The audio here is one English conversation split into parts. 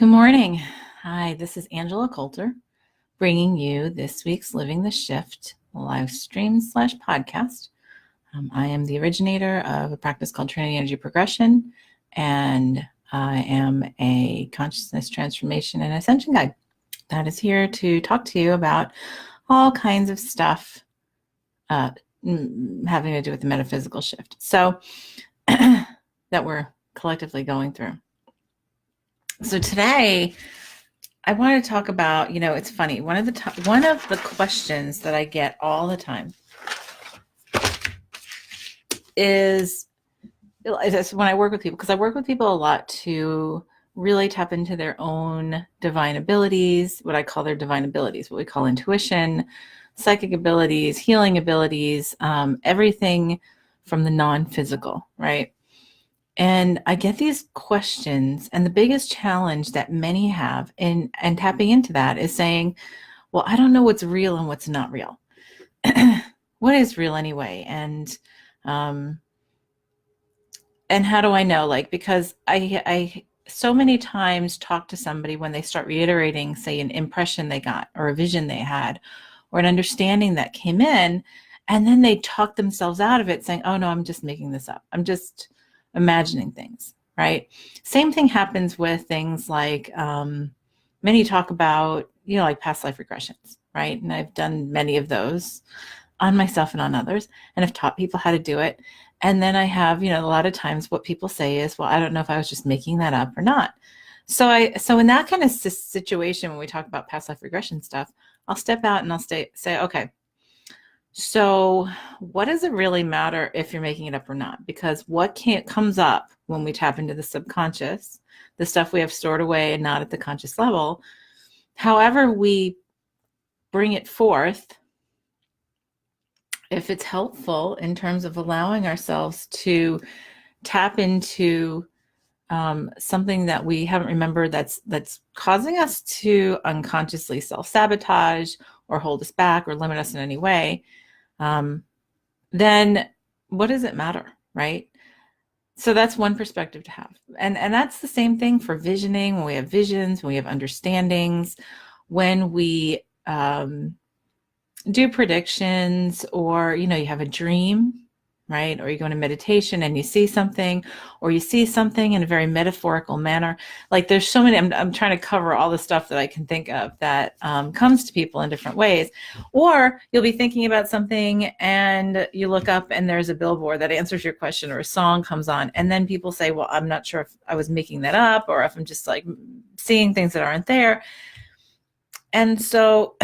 Good morning. Hi, this is Angela Coulter, bringing you this week's Living the Shift live stream / podcast. I am the originator of a practice called Trinity Energy Progression, and I am a consciousness transformation and ascension guide that is here to talk to you about all kinds of stuff having to do with the metaphysical shift. So that we're collectively going through. So today, I want to talk about, it's funny. One of the questions that I get all the time is when I work with people, because I work with people a lot to really tap into their own divine abilities, what I call their divine abilities, what we call intuition, psychic abilities, healing abilities, everything from the non-physical, right? And I get these questions, and the biggest challenge that many have in tapping into that is saying, well, I don't know what's real and what's not real. What is real anyway? And how do I know? Because I so many times talk to somebody when they start reiterating, say, an impression they got or a vision they had or an understanding that came in, and then they talk themselves out of it saying, oh no, I'm just making this up. I'm just imagining things, right? Same thing happens with things like many talk about, like past life regressions, right? And I've done many of those on myself and on others, and I've taught people how to do it. And then I have, a lot of times what people say is, well, I don't know if I was just making that up or not. So in that kind of situation, when we talk about past life regression stuff, I'll step out and I'll say, okay, so what does it really matter if you're making it up or not? Because what comes up when we tap into the subconscious, the stuff we have stored away and not at the conscious level, however we bring it forth, if it's helpful in terms of allowing ourselves to tap into something that we haven't remembered that's causing us to unconsciously self-sabotage or hold us back or limit us in any way, then what does it matter, right? So that's one perspective to have. And that's the same thing for visioning, when we have visions, when we have understandings, when we do predictions, or, you have a dream, right? Or you go into meditation and you see something, or you see something in a very metaphorical manner. Like there's so many, I'm trying to cover all the stuff that I can think of that comes to people in different ways. Or you'll be thinking about something and you look up and there's a billboard that answers your question, or a song comes on. And then people say, well, I'm not sure if I was making that up or if I'm just like seeing things that aren't there. And so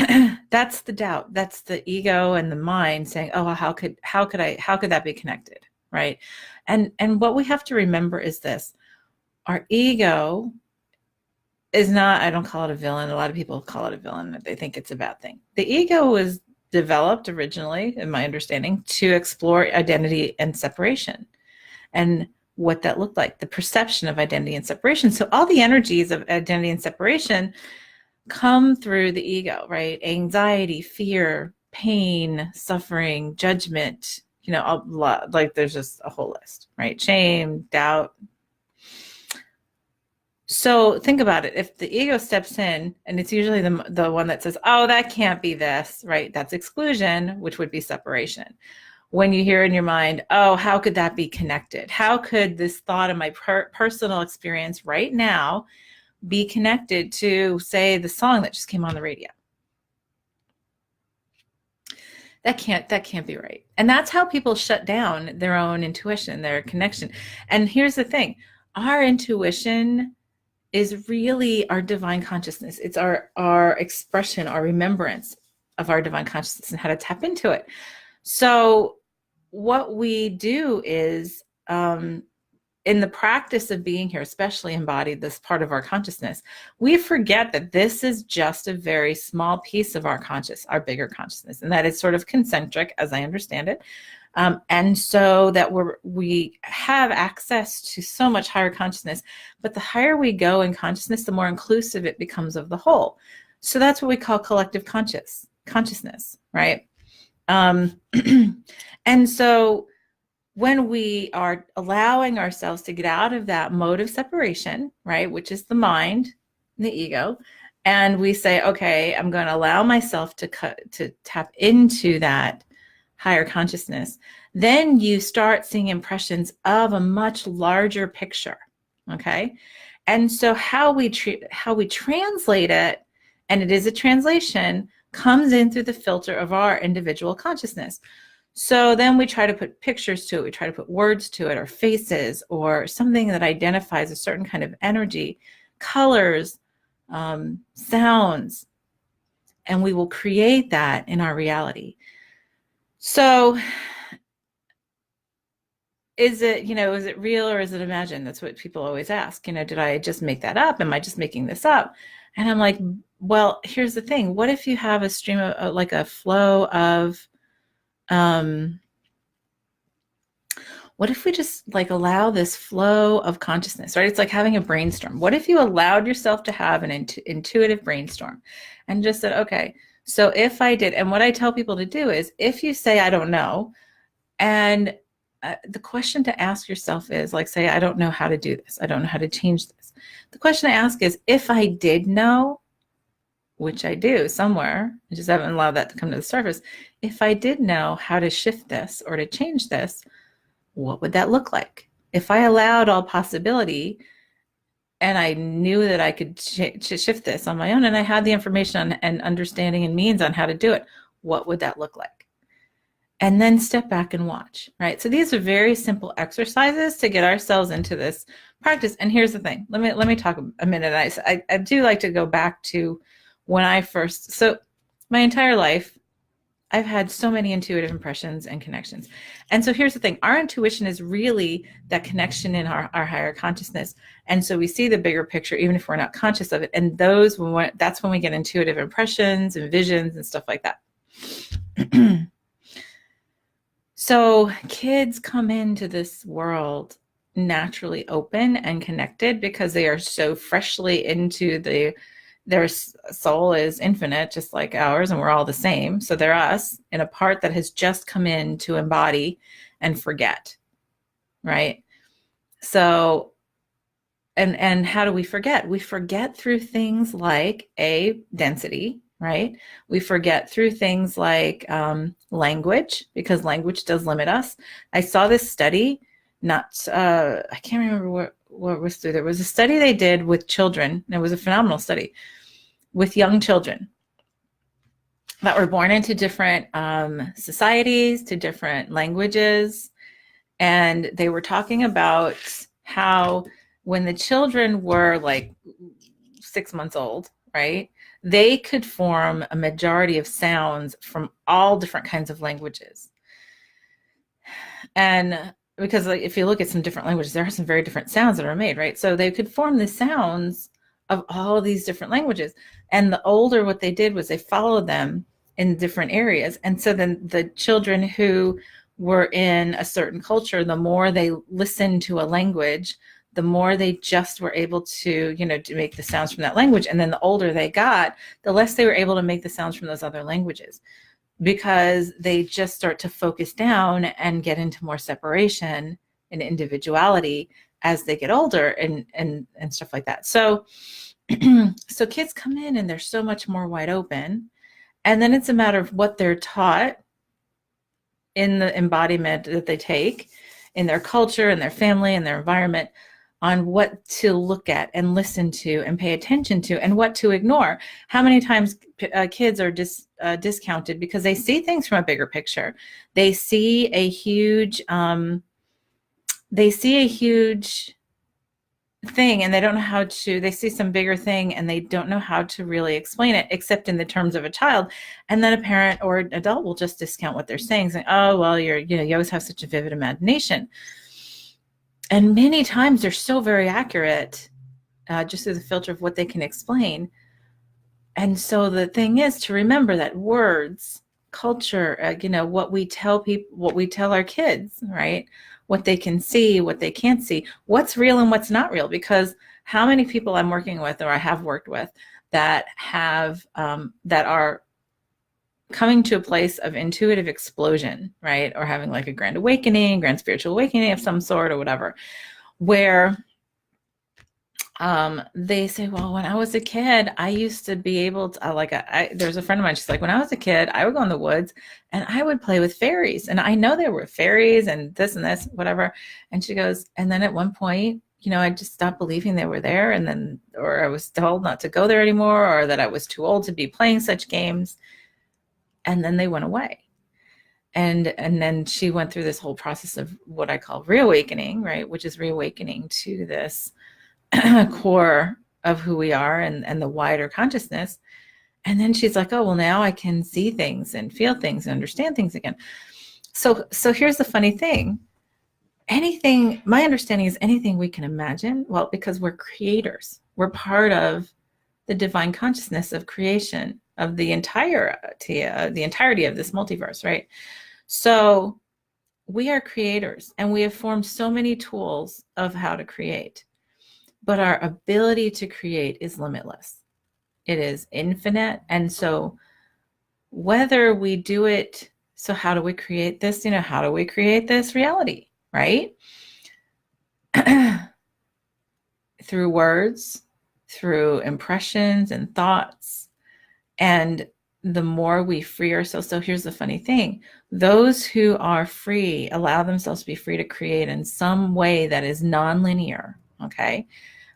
that's the doubt. That's the ego and the mind saying, oh, how could that be connected, right? And what we have to remember is this: our ego is not, I don't call it a villain. A lot of people call it a villain. They think it's a bad thing. The ego was developed originally, in my understanding, to explore identity and separation and what that looked like, the perception of identity and separation. So all the energies of identity and separation come through the ego, right? Anxiety, fear, pain, suffering, judgment, a lot, like there's just a whole list, right? Shame, doubt. So think about it. If the ego steps in, and it's usually the one that says, oh, that can't be this, right? That's exclusion, which would be separation. When you hear in your mind, oh, how could that be connected? How could this thought of my personal experience right now be connected to, say, the song that just came on the radio? That can't be right. And that's how people shut down their own intuition, their connection. And here's the thing: our intuition is really our divine consciousness. It's our expression, our remembrance of our divine consciousness and how to tap into it. So what we do is, in the practice of being here, especially embodied, this part of our consciousness, we forget that this is just a very small piece of our our bigger consciousness, and that it's sort of concentric, as I understand it. And so that we have access to so much higher consciousness, but the higher we go in consciousness, the more inclusive it becomes of the whole. So that's what we call collective consciousness, right? And so when we are allowing ourselves to get out of that mode of separation, right, which is the mind, the ego, and we say, okay, I'm going to allow myself to tap into that higher consciousness, then you start seeing impressions of a much larger picture. Okay. And so how we translate it, and it is a translation, comes in through the filter of our individual consciousness. So then we try to put pictures to it, we try to put words to it, or faces, or something that identifies a certain kind of energy, colors, sounds, and we will create that in our reality. So is it real or is it imagined? That's what people always ask. Did I just make that up? Am I just making this up? And I'm like, well, here's the thing. What if you have a stream of like a flow of, what if we just like allow this flow of consciousness, right? It's like having a brainstorm. What if you allowed yourself to have an intuitive brainstorm and just said, okay, so if I did, and what I tell people to do is if you say, I don't know, and the question to ask yourself is like, say, I don't know how to do this. I don't know how to change this. The question to ask is, if I did know, which I do somewhere, I just haven't allowed that to come to the surface. If I did know how to shift this or to change this, what would that look like? If I allowed all possibility and I knew that I could shift this on my own, and I had the information and understanding and means on how to do it, what would that look like? And then step back and watch, right? So these are very simple exercises to get ourselves into this practice. And here's the thing. Let me talk a minute. I do like to go back to when I first, so my entire life, I've had so many intuitive impressions and connections. And so here's the thing. Our intuition is really that connection in our higher consciousness. And so we see the bigger picture, even if we're not conscious of it. And that's when we get intuitive impressions and visions and stuff like that. So kids come into this world naturally open and connected because they are so freshly into their soul is infinite, just like ours, and we're all the same. So they're us in a part that has just come in to embody and forget, right? So, and how do we forget? We forget through things like density, right? We forget through things like language, because language does limit us. I saw this study, I can't remember what was through. There was a study they did with children, and it was a phenomenal study with young children that were born into different societies, to different languages. And they were talking about how when the children were like 6 months old, right, they could form a majority of sounds from all different kinds of languages. And because like, if you look at some different languages, there are some very different sounds that are made, right? So they could form the sounds of all these different languages. And the older, what they did was they followed them in different areas. And so then the children who were in a certain culture, the more they listened to a language, the more they just were able to, to make the sounds from that language. And then the older they got, the less they were able to make the sounds from those other languages, because they just start to focus down and get into more separation and individuality as they get older and stuff like that. So so kids come in and they're so much more wide open. And then it's a matter of what they're taught in the embodiment that they take in their culture and their family and their environment, on what to look at and listen to and pay attention to and what to ignore. How many times kids are discounted because they see things from a bigger picture. They see a huge thing and they don't know how to, they see some bigger thing and they don't know how to really explain it except in the terms of a child. And then a parent or an adult will just discount what they're saying oh, well, you always have such a vivid imagination. And many times they're so very accurate, just through the filter of what they can explain. And so the thing is to remember that words, culture, what we tell people, what we tell our kids, right? What they can see, what they can't see, what's real and what's not real. Because how many people I'm working with, or I have worked with, that are coming to a place of intuitive explosion, right? Or having like a grand awakening, grand spiritual awakening of some sort or whatever, where They say, well, when I was a kid, I used to be able to, there's a friend of mine, she's like, when I was a kid, I would go in the woods and I would play with fairies. And I know there were fairies and this, whatever. And she goes, and then at one point, I just stopped believing they were there. And then, or I was told not to go there anymore, or that I was too old to be playing such games. And then they went away. And then she went through this whole process of what I call reawakening, right? Which is reawakening to this core of who we are and the wider consciousness. And then she's like, oh, well, now I can see things and feel things and understand things again. So here's the funny thing. My understanding is anything we can imagine, well, because we're creators. We're part of the divine consciousness of creation of the entirety of this multiverse, right? So we are creators, and we have formed so many tools of how to create. But our ability to create is limitless. It is infinite. And so whether we do it, so how do we create this? How do we create this reality, right? Through words, through impressions and thoughts. And the more we free ourselves. So here's the funny thing. Those who are free allow themselves to be free to create in some way that is nonlinear. Okay.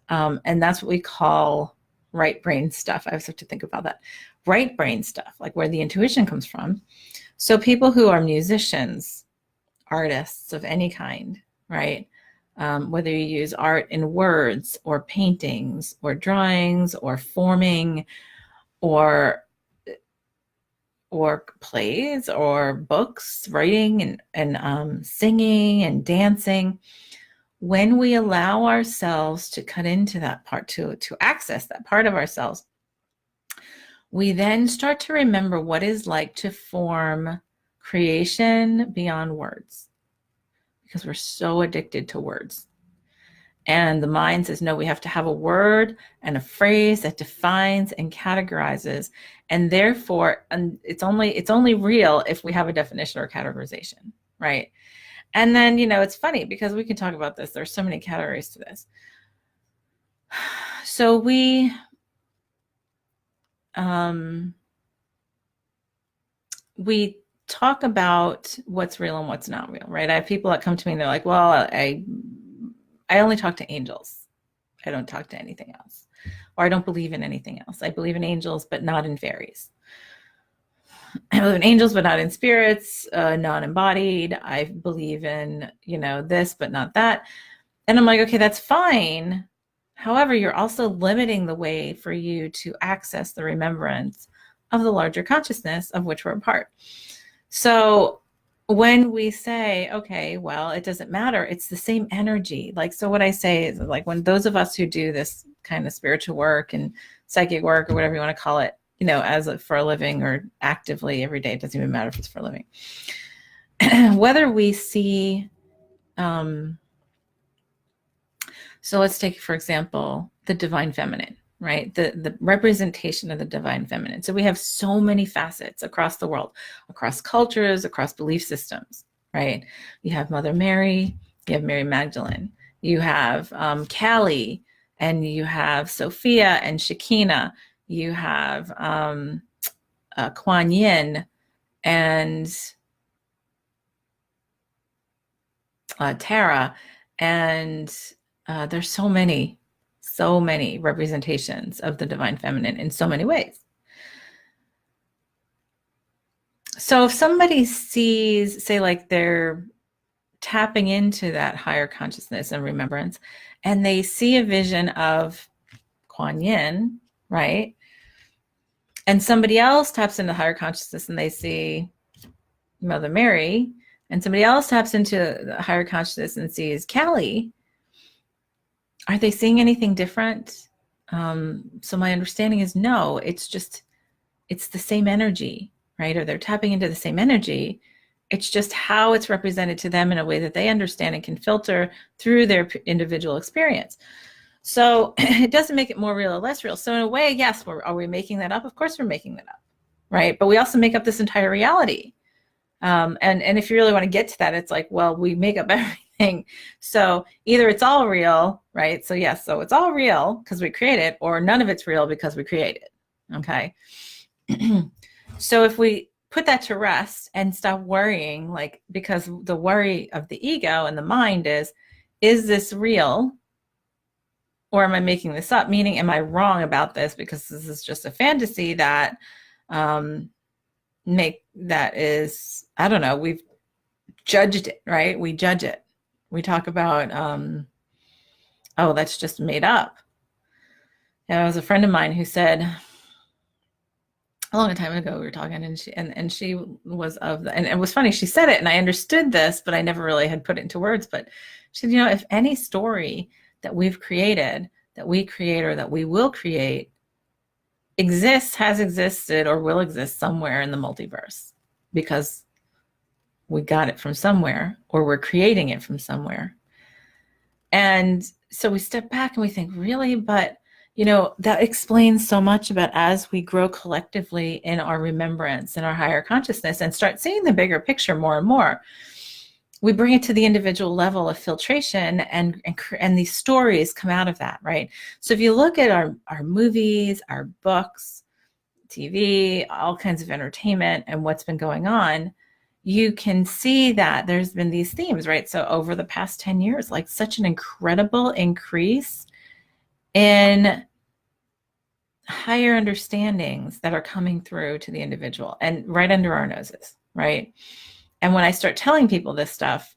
And that's what we call right brain stuff. I always have to think about that. Right brain stuff, like where the intuition comes from. So people who are musicians, artists of any kind, right? Whether you use art in words or paintings or drawings or forming or plays or books, writing and singing and dancing. When we allow ourselves to cut into that part, to access that part of ourselves, we then start to remember what it's like to form creation beyond words, because we're so addicted to words. And the mind says, no, we have to have a word and a phrase that defines and categorizes. And therefore, it's only real if we have a definition or categorization, right? And then, it's funny because we can talk about this. There's so many categories to this. So we talk about what's real and what's not real, right? I have people that come to me and they're like, well, I only talk to angels. I don't talk to anything else. Or I don't believe in anything else. I believe in angels, but not in fairies. I believe in angels, but not in spirits, non-embodied. I believe in, this, but not that. And I'm like, okay, that's fine. However, you're also limiting the way for you to access the remembrance of the larger consciousness of which we're a part. So when we say, okay, well, it doesn't matter, it's the same energy. Like, so what I say is, like, when those of us who do this kind of spiritual work and psychic work or whatever you want to call it, for a living or actively every day, it doesn't even matter if it's for a living. Whether we see, so let's take, for example, the divine feminine, right? The representation of the divine feminine. So we have so many facets across the world, across cultures, across belief systems, right? You have Mother Mary, you have Mary Magdalene, you have Kali, and you have Sophia and Shekinah. You have Kuan Yin and Tara, and there's so many representations of the divine feminine in so many ways. So if somebody sees, say, like they're tapping into that higher consciousness and remembrance, and they see a vision of Kuan Yin, right? And somebody else taps into higher consciousness and they see Mother Mary, and somebody else taps into the higher consciousness and sees Kali. Are they seeing anything different? So my understanding is no, it's the same energy, right? Or they're tapping into the same energy. It's just how it's represented to them in a way that they understand and can filter through their individual experience. So it doesn't make it more real or less real. So in a way, yes, are we making that up? Of course we're making that up, right? But we also make up this entire reality. And if you really want to get to that, it's like, well, we make up everything. thing. So either it's all real, right? So yes, so it's all real because we create it, or none of it's real because we create it. Okay. So if we put that to rest and stop worrying, like, because the worry of the ego and the mind is this real? Or am I making this up? Meaning, am I wrong about this because this is just a fantasy that that is, I don't know, we've judged it, right? We judge it. We talk about, oh, that's just made up. There was a friend of mine who said, a long time ago, we were talking, and she was of the, and it was funny, she said it and I understood this, but I never really had put it into words. But she said, if any story that we've created, that we create, or that we will create exists, has existed, or will exist somewhere in the multiverse, because we got it from somewhere, or we're creating it from somewhere. And so we step back and we think, really? But that explains so much about, as we grow collectively in our remembrance and our higher consciousness and start seeing the bigger picture more and more, we bring it to the individual level of filtration, and these stories come out of that, right? So if you look at our movies, our books, TV, all kinds of entertainment, and what's been going on, you can see that there's been these themes, right? So over the past 10 years, like, such an incredible increase in higher understandings that are coming through to the individual and right under our noses, right? And when I start telling people this stuff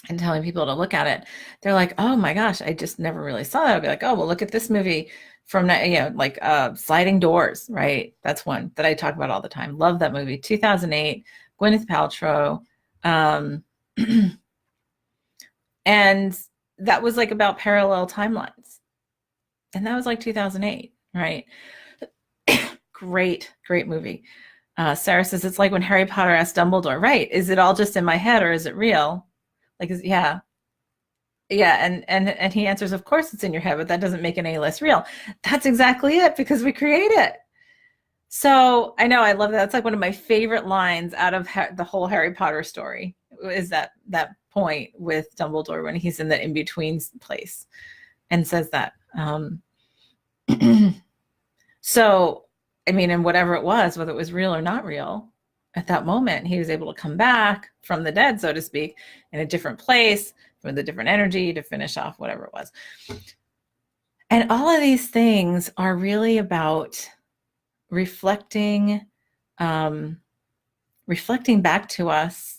and telling people to look at it, they're like, oh my gosh, I just never really saw that. I'll be like, oh, well, look at this movie from, like Sliding Doors, right? That's one that I talk about all the time. Love that movie. 2008, Gwyneth Paltrow. And that was like about parallel timelines. And that was like 2008, right? Great movie. Sarah says, it's like when Harry Potter asked Dumbledore, right? Is it all just in my head, or is it real? Like, yeah. And he answers, of course it's in your head, but that doesn't make it any less real. That's exactly it, because we create it. So I know, I love that. It's like one of my favorite lines out of the whole Harry Potter story, is that point with Dumbledore when he's in the in-between place and says that. So, I mean, and whatever it was, whether it was real or not real, at that moment, he was able to come back from the dead, so to speak, in a different place, with a different energy, to finish off whatever it was. And all of these things are really about reflecting back to us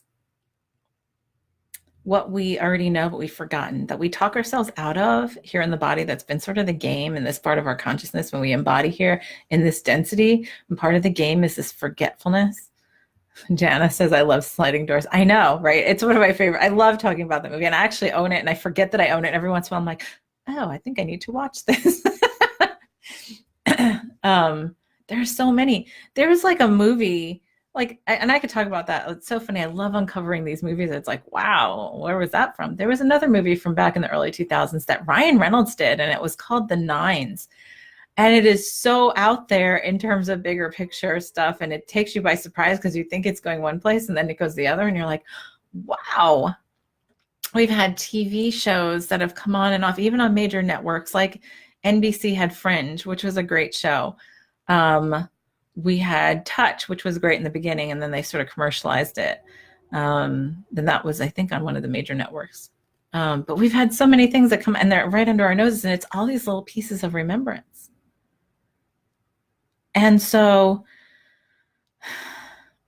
what we already know, but we've forgotten, that we talk ourselves out of here in the body. That's been sort of the game in this part of our consciousness when we embody here in this density. And part of the game is this forgetfulness. Jana says, I love Sliding Doors. I know, right? It's one of my favorite. I love talking about that movie, and I actually own it, and I forget that I own it. Every once in a while I'm like, oh, I think I need to watch this. There's so many. There was like a movie, like, and I could talk about that. It's so funny. I love uncovering these movies. It's like, wow, where was that from? There was another movie from back in the early 2000s that Ryan Reynolds did, and it was called The Nines. And it is so out there in terms of bigger picture stuff, and it takes you by surprise because you think it's going one place and then it goes the other, and you're like, wow. We've had TV shows that have come on and off, even on major networks, like NBC had Fringe, which was a great show. We had Touch, which was great in the beginning, and then they sort of commercialized it. Then that was, I think, on one of the major networks. But we've had so many things that come, and they're right under our noses, and it's all these little pieces of remembrance. And so,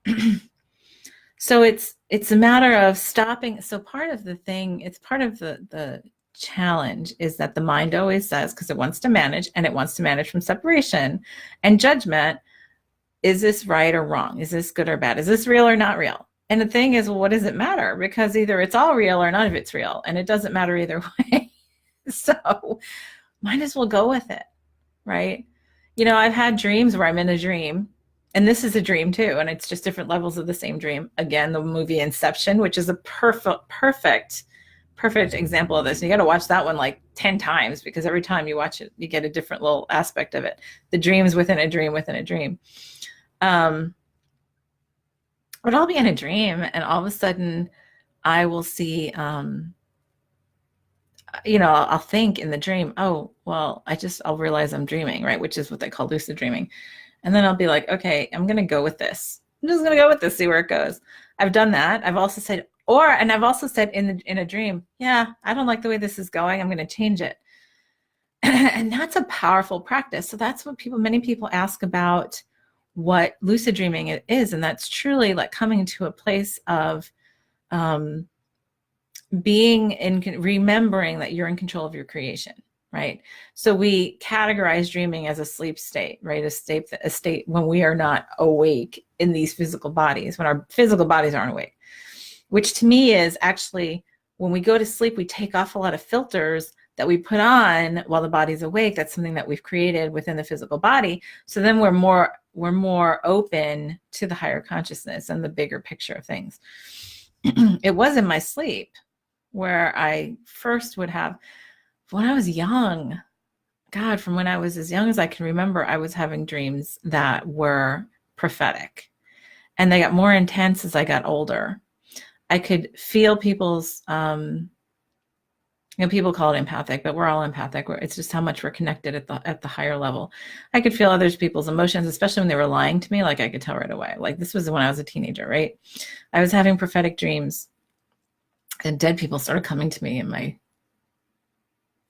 it's a matter of stopping. So part of the thing, it's part of the challenge is that the mind always says, because it wants to manage, and it wants to manage from separation and judgment. Is this right or wrong? Is this good or bad? Is this real or not real? And the thing is, well, what does it matter? Because either it's all real or none of it's real, and it doesn't matter either way. So might as well go with it, right? I've had dreams where I'm in a dream, and this is a dream too, and it's just different levels of the same dream. Again, the movie Inception, which is a perfect example of this. And you got to watch that one like 10 times, because every time you watch it, you get a different little aspect of it. The dreams within a dream within a dream. But I'll be in a dream, and all of a sudden I will see, I'll think in the dream, oh, well, I'll realize I'm dreaming, right? Which is what they call lucid dreaming. And then I'll be like, okay, I'm going to go with this. I'm just going to go with this, see where it goes. I've done that. I've also said in a dream, yeah, I don't like the way this is going. I'm going to change it. And that's a powerful practice. So that's what many people ask about what lucid dreaming is. And that's truly like coming to a place of um, remembering that you're in control of your creation, right? So we categorize dreaming as a sleep state, right? A state when we are not awake in these physical bodies, when our physical bodies aren't awake, which to me is actually when we go to sleep, we take off a lot of filters that we put on while the body's awake. That's something that we've created within the physical body. So then we're more open to the higher consciousness and the bigger picture of things. It was in my sleep where I first would have, when I was young, God, from when I was as young as I can remember, I was having dreams that were prophetic. And they got more intense as I got older. I could feel people's, people call it empathic, but we're all empathic. It's just how much we're connected at the higher level. I could feel other people's emotions, especially when they were lying to me. Like I could tell right away. Like this was when I was a teenager, right? I was having prophetic dreams, and dead people started coming to me in my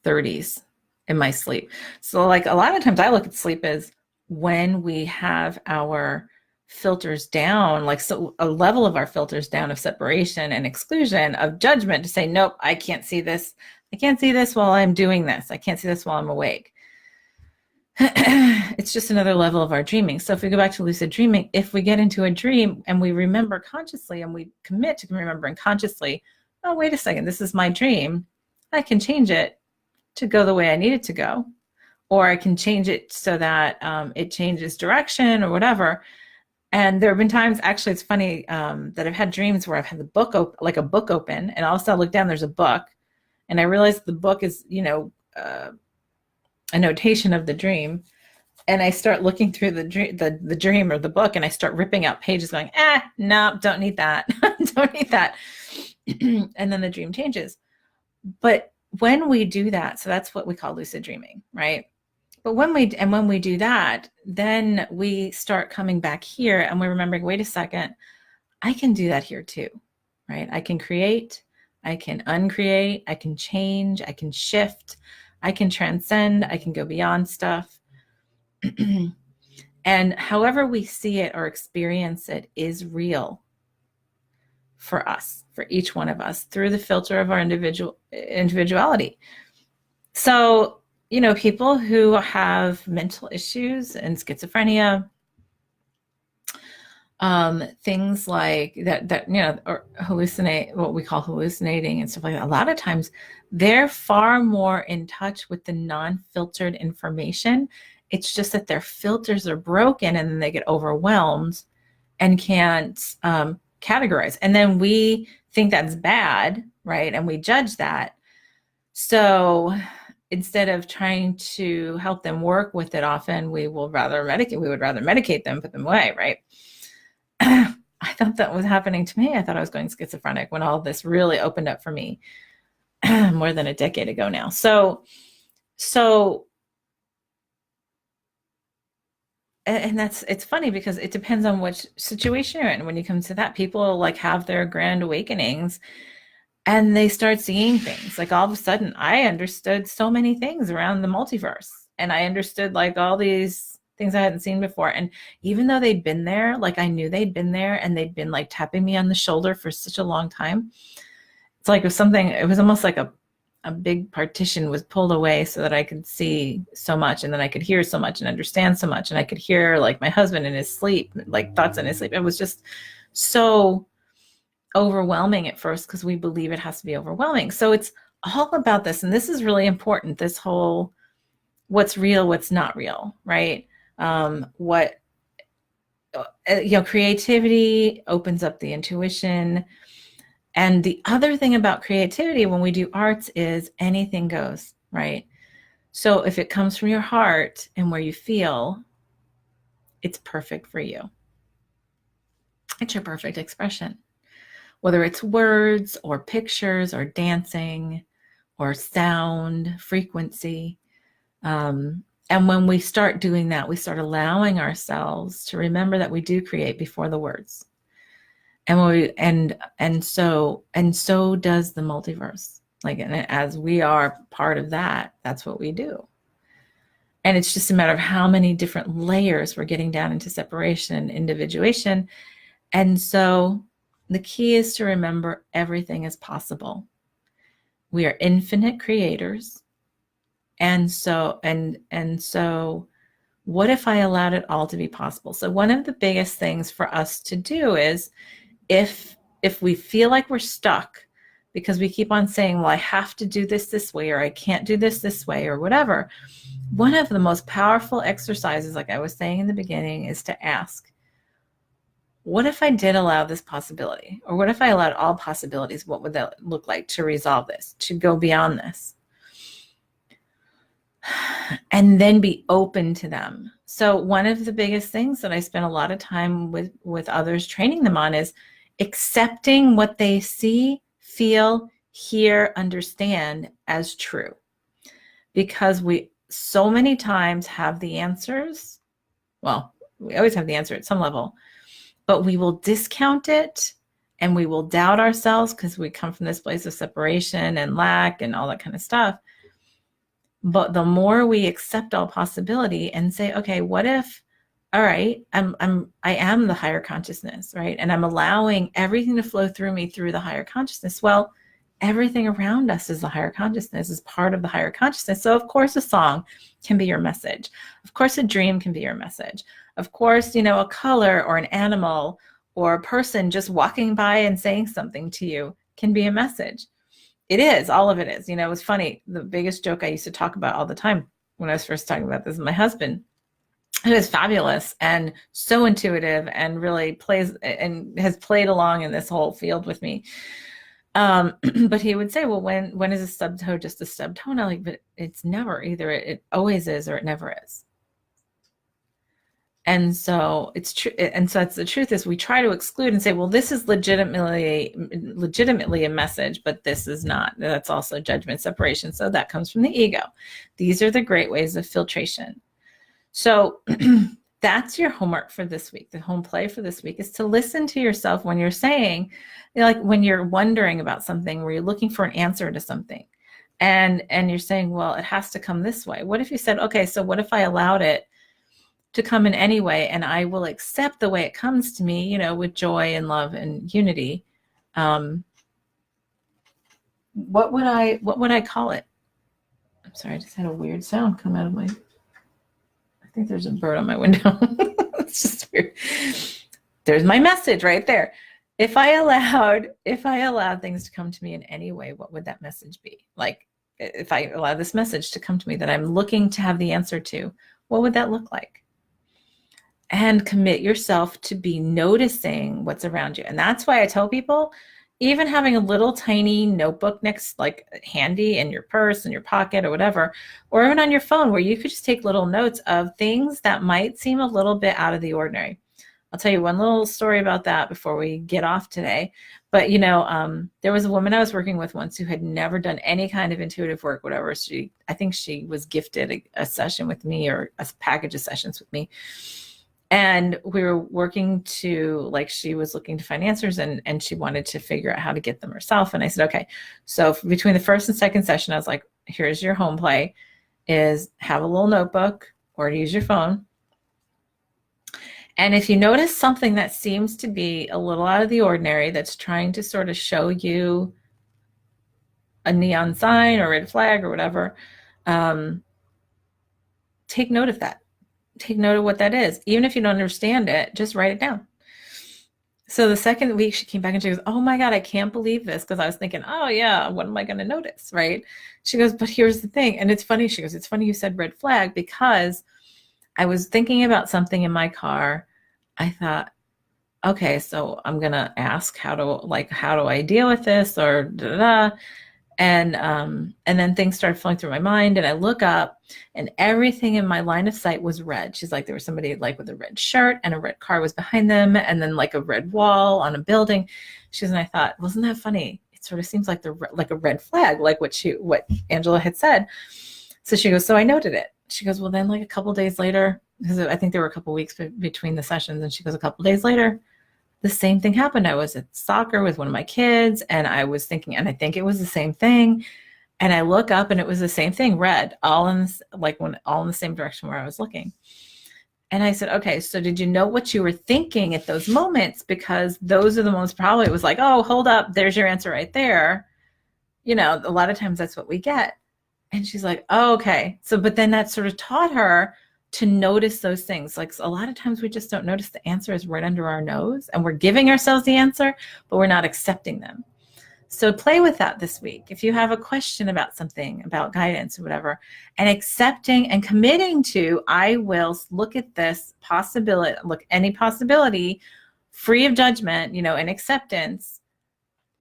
30s in my sleep. So like a lot of times I look at sleep as when we have our filters down, like so a level of our filters down of separation and exclusion, of judgment, to say, nope, I can't see this. I can't see this while I'm doing this. I can't see this while I'm awake. It's just another level of our dreaming. So if we go back to lucid dreaming, if we get into a dream and we remember consciously and we commit to remembering consciously, oh, wait a second, this is my dream. I can change it to go the way I need it to go. Or I can change it so that it changes direction or whatever. And there have been times, actually, it's funny, that I've had dreams where I've had the book like a book open, and all of a sudden I look down, there's a book, and I realize the book is, a notation of the dream, and I start looking through the dream or the book, and I start ripping out pages, going, no, don't need that, don't need that, and then the dream changes. But when we do that, so that's what we call lucid dreaming, right? But when we do that, then we start coming back here and we're remembering, wait a second, I can do that here too, right? I can create, I can uncreate, I can change, I can shift, I can transcend, I can go beyond stuff. And however we see it or experience it is real for us, for each one of us, through the filter of our individuality. So, people who have mental issues and schizophrenia, things like that, or hallucinate, what we call hallucinating and stuff like that. A lot of times they're far more in touch with the non-filtered information. It's just that their filters are broken and then they get overwhelmed and can't categorize. And then we think that's bad, right? And we judge that. So instead of trying to help them work with it, often we would rather medicate them, put them away, right? I thought that was happening to me. I thought I was going schizophrenic when all this really opened up for me more than a decade ago now. So, and it's funny because it depends on which situation you're in. When you come to that, people like have their grand awakenings and they start seeing things. Like all of a sudden I understood so many things around the multiverse, and I understood like all these things I hadn't seen before. And even though they'd been there, like I knew they'd been there and they'd been like tapping me on the shoulder for such a long time. It's like it was almost like a big partition was pulled away so that I could see so much, and then I could hear so much and understand so much. And I could hear like my husband in his sleep, like thoughts in his sleep. It was just so overwhelming at first because we believe it has to be overwhelming. So it's all about this. And this is really important. This whole what's real, what's not real, right? Creativity opens up the intuition. And the other thing about creativity when we do arts is anything goes, right? So if it comes from your heart and where you feel, it's perfect for you. It's your perfect expression. whether it's words or pictures or dancing or sound, frequency. And when we start doing that, we start allowing ourselves to remember that we do create before the words. And so does the multiverse. Like, and as we are part of that, that's what we do. And it's just a matter of how many different layers we're getting down into separation and individuation. And so the key is to remember everything is possible. We are infinite creators. And so what if I allowed it all to be possible? So one of the biggest things for us to do is, if we feel like we're stuck because we keep on saying, well, I have to do this way, or I can't do this way, or whatever, one of the most powerful exercises, like I was saying in the beginning, is to ask, what if I did allow this possibility? Or what if I allowed all possibilities? What would that look like to resolve this, to go beyond this? And then be open to them. So one of the biggest things that I spend a lot of time with others training them on is accepting what they see, feel, hear, understand as true. Because we so many times have the answers. Well, we always have the answer at some level, but we will discount it and we will doubt ourselves because we come from this place of separation and lack and all that kind of stuff. But the more we accept all possibility and say, okay, what if, all right, I am the higher consciousness, right? And I'm allowing everything to flow through me through the higher consciousness. Well, everything around us is the higher consciousness, is part of the higher consciousness. So of course a song can be your message. Of course a dream can be your message. Of course, a color or an animal or a person just walking by and saying something to you can be a message. It is, all of it is. It was funny. The biggest joke I used to talk about all the time when I was first talking about this with my husband, who is fabulous and so intuitive and really plays and has played along in this whole field with me. But he would say, well, when is a stub toe just a stub toe? And I'm like, but it's never. Either it always is or it never is. And so it's true. And so it's the truth is we try to exclude and say, well, this is legitimately a message, but this is not. That's also judgment, separation. So that comes from the ego. These are the great ways of filtration. So that's your homework for this week. The home play for this week is to listen to yourself when you're saying, like when you're wondering about something, where you're looking for an answer to something, and you're saying, well, it has to come this way. What if you said, okay, so what if I allowed it to come in any way, and I will accept the way it comes to me, with joy and love and unity? What would I call it? I'm sorry, I just had a weird sound come out of my, I think there's a bird on my window. It's just weird. There's my message right there. If I allowed things to come to me in any way, what would that message be? Like, if I allow this message to come to me that I'm looking to have the answer to, what would that look like? And commit yourself to be noticing what's around you. And that's why I tell people, even having a little tiny notebook next, like handy in your purse, in your pocket or whatever, or even on your phone, where you could just take little notes of things that might seem a little bit out of the ordinary. I'll tell you one little story about that before we get off today. But, there was a woman I was working with once who had never done any kind of intuitive work, whatever. I think she was gifted a session with me, or a package of sessions with me. And we were working she was looking to find answers, and she wanted to figure out how to get them herself. And I said, okay, so between the first and second session, I was like, here's your home play, is have a little notebook or use your phone. And if you notice something that seems to be a little out of the ordinary, that's trying to sort of show you a neon sign or red flag or whatever, take note of that. Take note of what that is. Even if you don't understand it, just write it down. So the second week she came back and she goes, oh my God, I can't believe this. Because I was thinking, oh yeah, what am I going to notice, right? She goes, but here's the thing. And it's funny. She goes, it's funny you said red flag, because I was thinking about something in my car. I thought, okay, so I'm going to ask how do I deal with this, or da-da-da. And then things started flowing through my mind, and I look up and everything in my line of sight was red. She's like, there was somebody like with a red shirt and a red car was behind them, and then like a red wall on a building. And I thought, wasn't that funny? It sort of seems like like a red flag, like what Angela had said. So she goes, so I noted it. She goes, well, then like a couple days later, because I think there were a couple weeks between the sessions, and she goes, a couple days later, the same thing happened. I was at soccer with one of my kids, and I was thinking, and I think it was the same thing. And I look up and it was the same thing, red, all in the same direction where I was looking. And I said, okay, so did you know what you were thinking at those moments? Because those are the moments probably it was like, oh, hold up, there's your answer right there. A lot of times that's what we get. And she's like, oh, okay. So, but then that sort of taught her to notice those things. Like a lot of times we just don't notice the answer is right under our nose, and we're giving ourselves the answer, but we're not accepting them. So play with that this week. If you have a question about something, about guidance or whatever, and accepting and committing to, I will look at this possibility, any possibility free of judgment, and acceptance,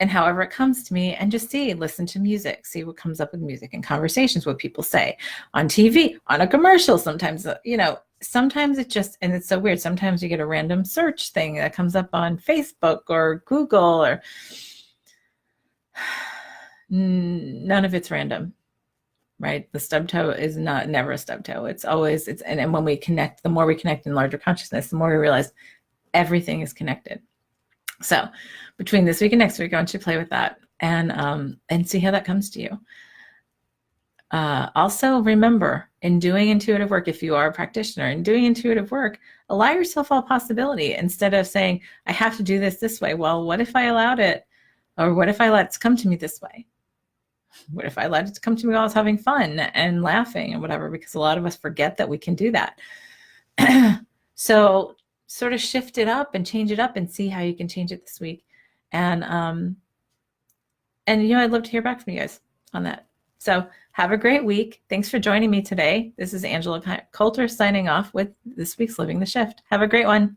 and however it comes to me, and just listen to music, see what comes up with music and conversations, what people say on TV, on a commercial. Sometimes, sometimes it just, and it's so weird. Sometimes you get a random search thing that comes up on Facebook or Google, or none of it's random, right? The stub toe is never a stub toe. It's always, and when we connect, the more we connect in larger consciousness, the more we realize everything is connected. So between this week and next week, I want you to play with that and see how that comes to you. Also, remember, in doing intuitive work, if you are a practitioner, in doing intuitive work, allow yourself all possibility instead of saying, I have to do this way. Well, what if I allowed it? Or what if I let it come to me this way? What if I let it come to me while I was having fun and laughing and whatever? Because a lot of us forget that we can do that. So sort of shift it up and change it up and see how you can change it this week. And I'd love to hear back from you guys on that. So have a great week. Thanks for joining me today. This is Angela Coulter signing off with this week's Living the Shift. Have a great one.